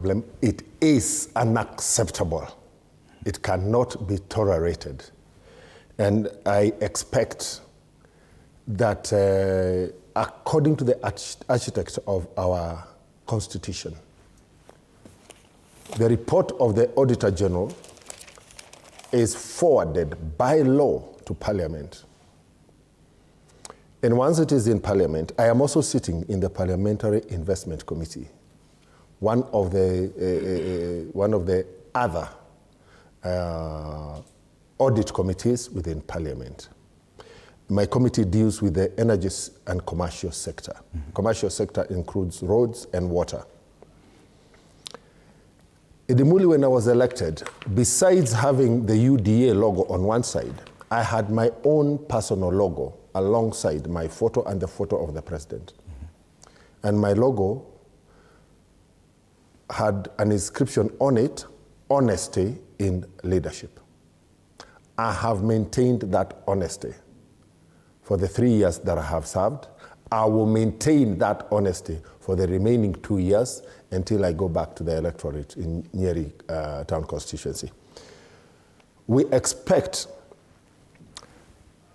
problem. It is unacceptable. It cannot be tolerated. And I expect that according to the architect of our Constitution, the report of the Auditor General is forwarded by law to Parliament. And once it is in Parliament, I am also sitting in the Parliamentary Investment Committee, one of the other audit committees within Parliament. My committee deals with the energy and commercial sector. Mm-hmm. Commercial sector includes roads and water. Idimuli, when I was elected, besides having the UDA logo on one side, I had my own personal logo alongside my photo and the photo of the president. Mm-hmm. And my logo had an inscription on it, honesty in leadership. I have maintained that honesty for the 3 years that I have served. I will maintain that honesty for the remaining 2 years until I go back to the electorate in Nyeri town constituency. We expect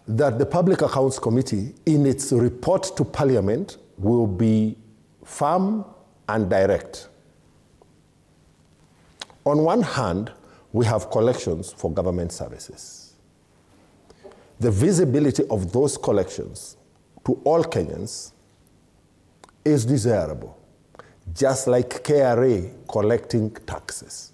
that the Public Accounts Committee, in its report to Parliament, will be firm and direct. On one hand, we have collections for government services. The visibility of those collections to all Kenyans is desirable, just like KRA collecting taxes.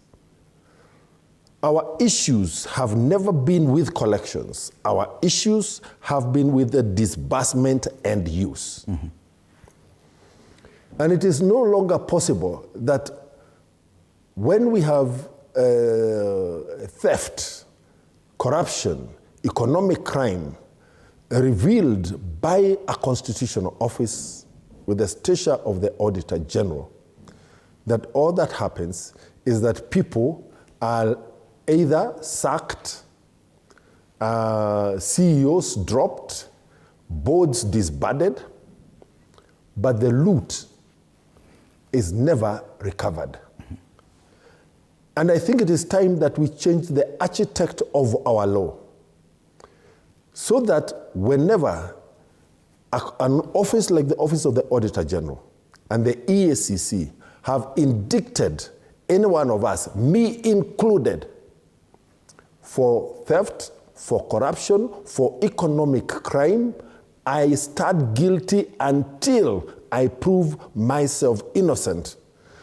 Our issues have never been with collections. Our issues have been with the disbursement and use. Mm-hmm. And it is no longer possible that when we have theft, corruption, economic crime revealed by a constitutional office with the stature of the Auditor General, that all that happens is that people are either sacked, CEOs dropped, boards disbanded, but the loot is never recovered. And I think it is time that we change the architect of our law so that whenever an office like the Office of the Auditor General and the EACC have indicted any one of us, me included, for theft, for corruption, for economic crime, I start guilty until I prove myself innocent.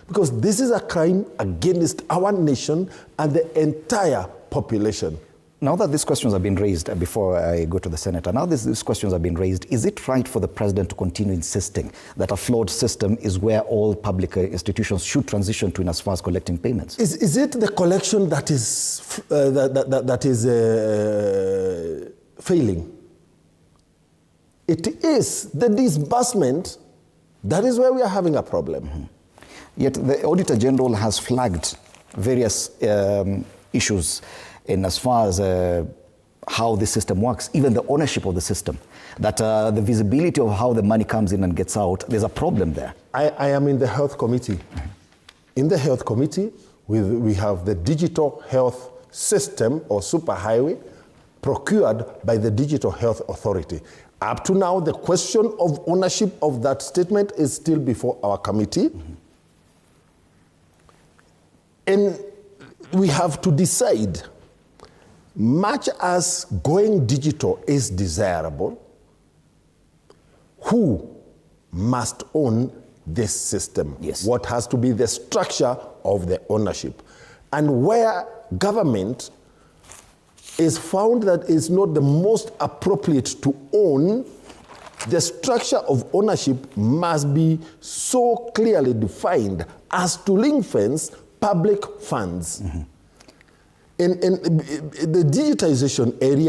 Because this is a crime against our nation and the entire population. Now that these questions have been raised, before I go to the Senator, now these questions have been raised, is it right for the President to continue insisting that a flawed system is where all public institutions should transition to in as far as collecting payments? Is it the collection that is, failing? It is the disbursement. That is where we are having a problem. Mm-hmm. Yet the Auditor General has flagged various issues in as far as how the system works, even the ownership of the system, that the visibility of how the money comes in and gets out, there's a problem there. I am in the Health Committee. Mm-hmm. In the Health Committee, we have the digital health system or superhighway procured by the Digital Health Authority. Up to now, the question of ownership of that statement is still before our committee. Mm-hmm. And we have to decide, much as going digital is desirable, who must own this system? Yes. What has to be the structure of the ownership? And where government is found that is not the most appropriate to own, the structure of ownership must be so clearly defined as to ring-fence public funds. Mm-hmm. In the digitization area,